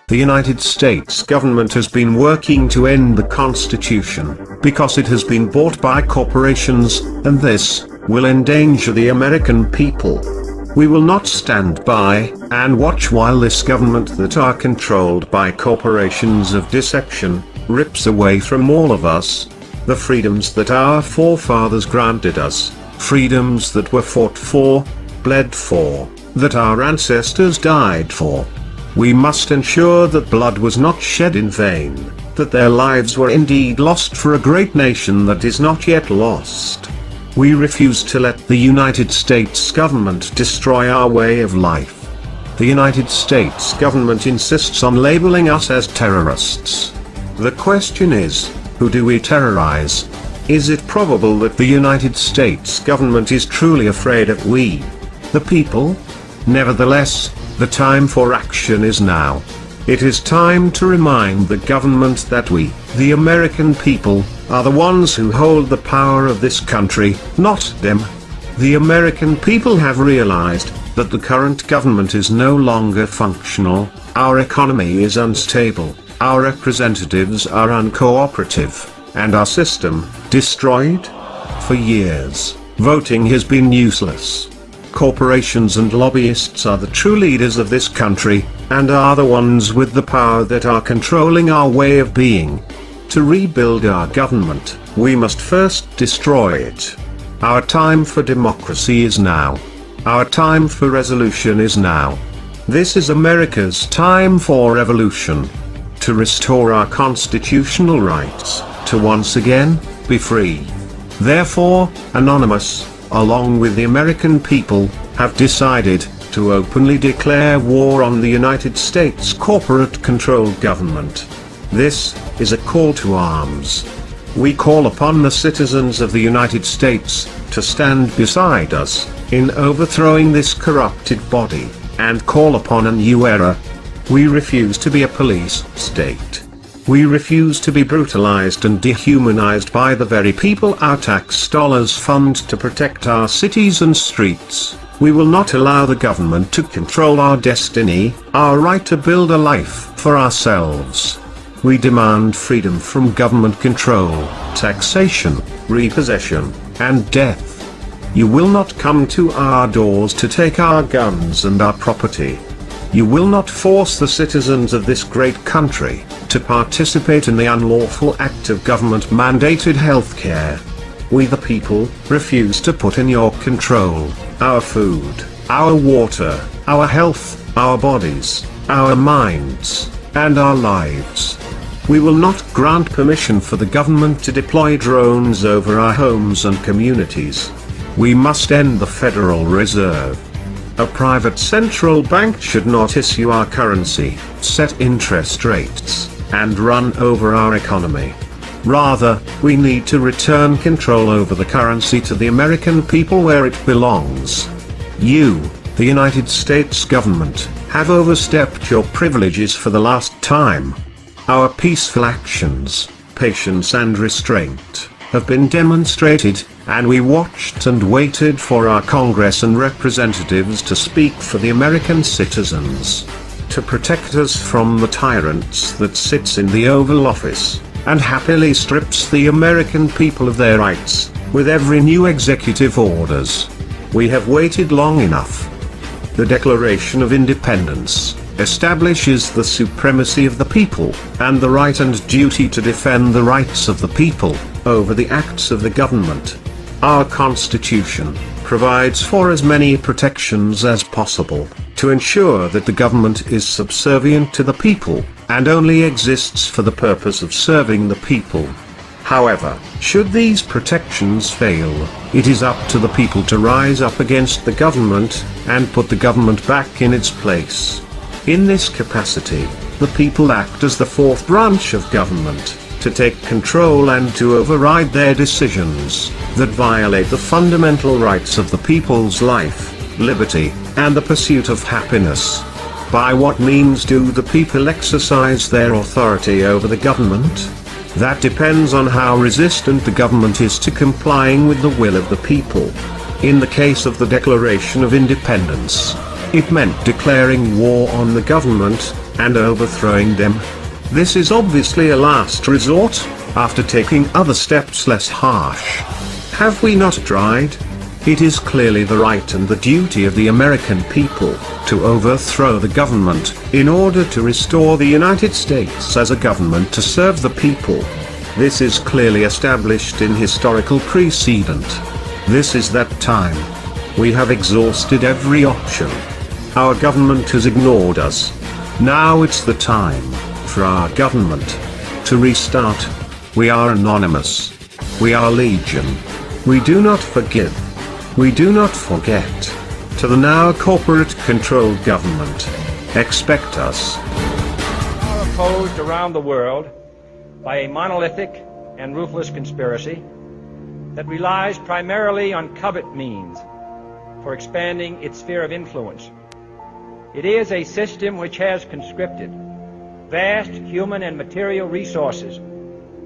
The United States government has been working to end the Constitution, because it has been bought by corporations, and this will endanger the American people. We will not stand by and watch while this government that are controlled by corporations of deception rips away from all of us the freedoms that our forefathers granted us, freedoms that were fought for, bled for, that our ancestors died for. We must ensure that blood was not shed in vain, that their lives were indeed lost for a great nation that is not yet lost. We refuse to let the United States government destroy our way of life. The United States government insists on labeling us as terrorists. The question is, who do we terrorize? Is it probable that the United States government is truly afraid of we, the people? Nevertheless, the time for action is now. It is time to remind the government that we, the American people, are the ones who hold the power of this country, not them. The American people have realized that the current government is no longer functional, our economy is unstable, our representatives are uncooperative, and our system, destroyed? For years, voting has been useless. Corporations and lobbyists are the true leaders of this country, and are the ones with the power that are controlling our way of being. To rebuild our government, we must first destroy it. Our time for democracy is now. Our time for resolution is now. This is America's time for revolution. To restore our constitutional rights, to once again be free. Therefore, Anonymous, along with the American people, have decided to openly declare war on the United States corporate-controlled government. This is a call to arms. We call upon the citizens of the United States to stand beside us in overthrowing this corrupted body, and call upon a new era. We refuse to be a police state. We refuse to be brutalized and dehumanized by the very people our tax dollars fund to protect our cities and streets. We will not allow the government to control our destiny, our right to build a life for ourselves. We demand freedom from government control, taxation, repossession, and death. You will not come to our doors to take our guns and our property. You will not force the citizens of this great country to participate in the unlawful act of government-mandated healthcare. We the people refuse to put in your control our food, our water, our health, our bodies, our minds, and our lives. We will not grant permission for the government to deploy drones over our homes and communities. We must end the Federal Reserve. A private central bank should not issue our currency, set interest rates, and run over our economy. Rather, we need to return control over the currency to the American people where it belongs. You, the United States government, have overstepped your privileges for the last time. Our peaceful actions, patience and restraint, have been demonstrated, and we watched and waited for our Congress and representatives to speak for the American citizens, to protect us from the tyrants that sits in the Oval Office, and happily strips the American people of their rights, with every new executive orders. We have waited long enough. The Declaration of Independence establishes the supremacy of the people, and the right and duty to defend the rights of the people over the acts of the government. Our Constitution provides for as many protections as possible, to ensure that the government is subservient to the people, and only exists for the purpose of serving the people. However, should these protections fail, it is up to the people to rise up against the government, and put the government back in its place. In this capacity, the people act as the fourth branch of government, to take control and to override their decisions that violate the fundamental rights of the people's life, liberty, and the pursuit of happiness. By what means do the people exercise their authority over the government? That depends on how resistant the government is to complying with the will of the people. In the case of the Declaration of Independence, it meant declaring war on the government, and overthrowing them. This is obviously a last resort, after taking other steps less harsh. Have we not tried? It is clearly the right and the duty of the American people to overthrow the government, in order to restore the United States as a government to serve the people. This is clearly established in historical precedent. This is that time. We have exhausted every option. Our government has ignored us. Now it's the time for our government to restart. We are anonymous. We are legion. We do not forgive. We do not forget. To the now corporate-controlled government, expect us. We are opposed around the world by a monolithic and ruthless conspiracy that relies primarily on covert means for expanding its sphere of influence. It is a system which has conscripted vast human and material resources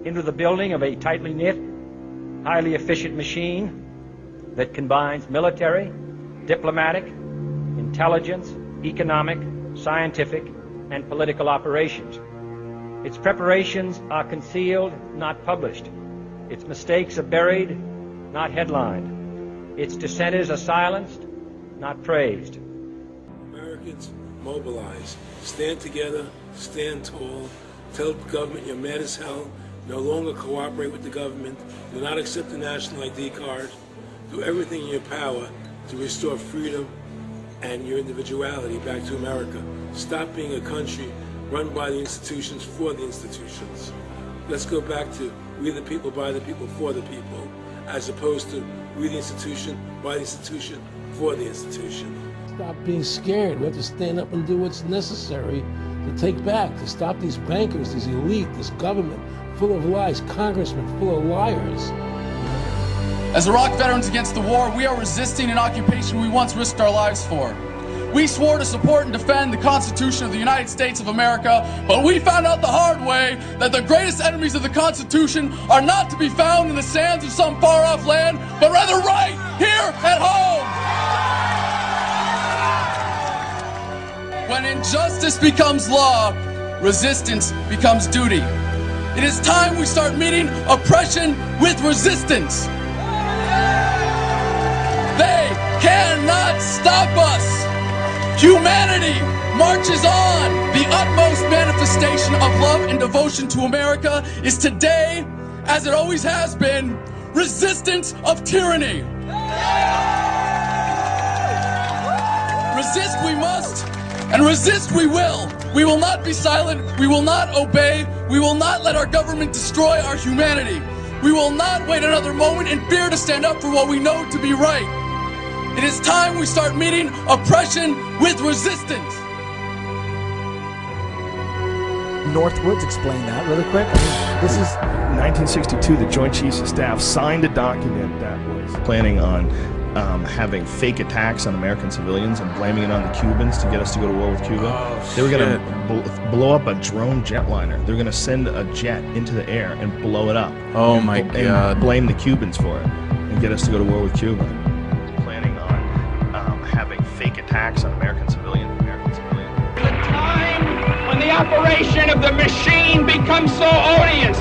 into the building of a tightly knit, highly efficient machine that combines military, diplomatic, intelligence, economic, scientific, and political operations. Its preparations are concealed, not published. Its mistakes are buried, not headlined. Its dissenters are silenced, not praised. Americans, mobilize. Stand together, stand tall. Tell the government you're mad as hell. No longer cooperate with the government. Do not accept the national ID card. Do everything in your power to restore freedom and your individuality back to America. Stop being a country run by the institutions for the institutions. Let's go back to we the people, by the people, for the people, as opposed to we the institution, by the institution, for the institution. Stop being scared. We have to stand up and do what's necessary to take back, to stop these bankers, this elite, this government full of lies, congressmen full of liars. As Iraq Veterans Against the War, we are resisting an occupation we once risked our lives for. We swore to support and defend the Constitution of the United States of America, but we found out the hard way that the greatest enemies of the Constitution are not to be found in the sands of some far-off land, but rather right here at home. When injustice becomes law, resistance becomes duty. It is time we start meeting oppression with resistance. They cannot stop us. Humanity marches on. The utmost manifestation of love and devotion to America is today, as it always has been, resistance of tyranny. Resist we must, and resist we will. We will not be silent. We will not obey. We will not let our government destroy our humanity. We will not wait another moment in fear to stand up for what we know to be right. It is time we start meeting oppression with resistance. Northwoods, explain that really quick. This is 1962, the Joint Chiefs of Staff signed a document that was planning on having fake attacks on American civilians and blaming it on the Cubans to get us to go to war with Cuba. They were going to blow up a drone jetliner. They were going to send a jet into the air and blow it up. Oh my God. And blame the Cubans for it and get us to go to war with Cuba. Planning on having fake attacks on American civilians. The time when the operation of the machine becomes so odious,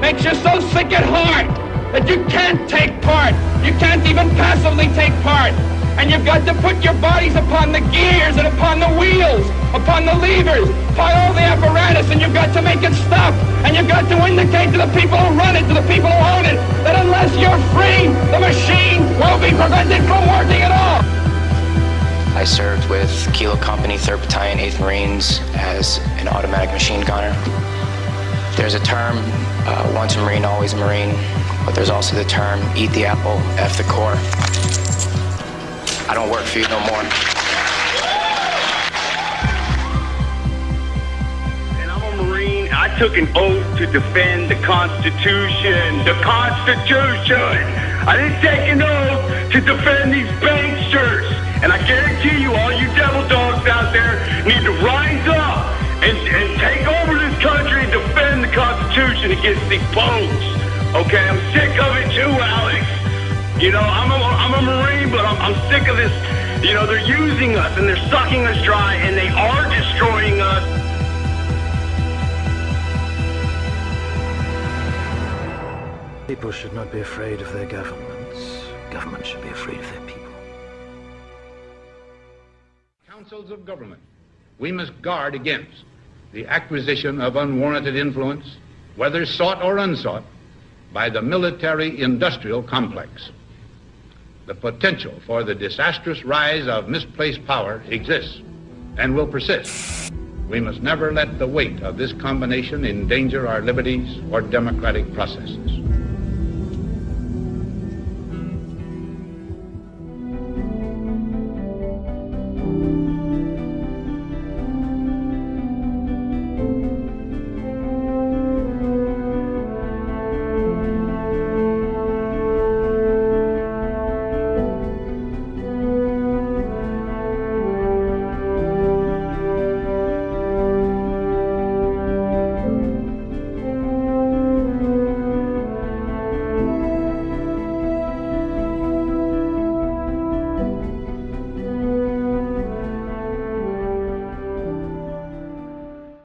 makes you so sick at heart that you can't take part. You can't even passively take part. And you've got to put your bodies upon the gears and upon the wheels, upon the levers, upon all the apparatus, and you've got to make it stop. And you've got to indicate to the people who run it, to the people who own it, that unless you're free, the machine will be prevented from working at all. I served with Kilo Company, 3rd Battalion, 8th Marines as an automatic machine gunner. There's a term, once a Marine, always a Marine, but there's also the term, eat the apple, F the Corps. I don't work for you no more. And I'm a Marine. I took an oath to defend the Constitution. The Constitution! I didn't take an oath to defend these banksters. And I guarantee you, all you devil dogs out there need to rise up and take over this country and defend the Constitution against these punks. Okay, I'm sick of it too, Alex. You know, I'm a Marine, but I'm sick of this. You know, they're using us and they're sucking us dry and they are destroying us. People should not be afraid of their governments. Governments should be afraid of their people. Councils of government, we must guard against the acquisition of unwarranted influence, whether sought or unsought, by the military-industrial complex. The potential for the disastrous rise of misplaced power exists and will persist. We must never let the weight of this combination endanger our liberties or democratic processes.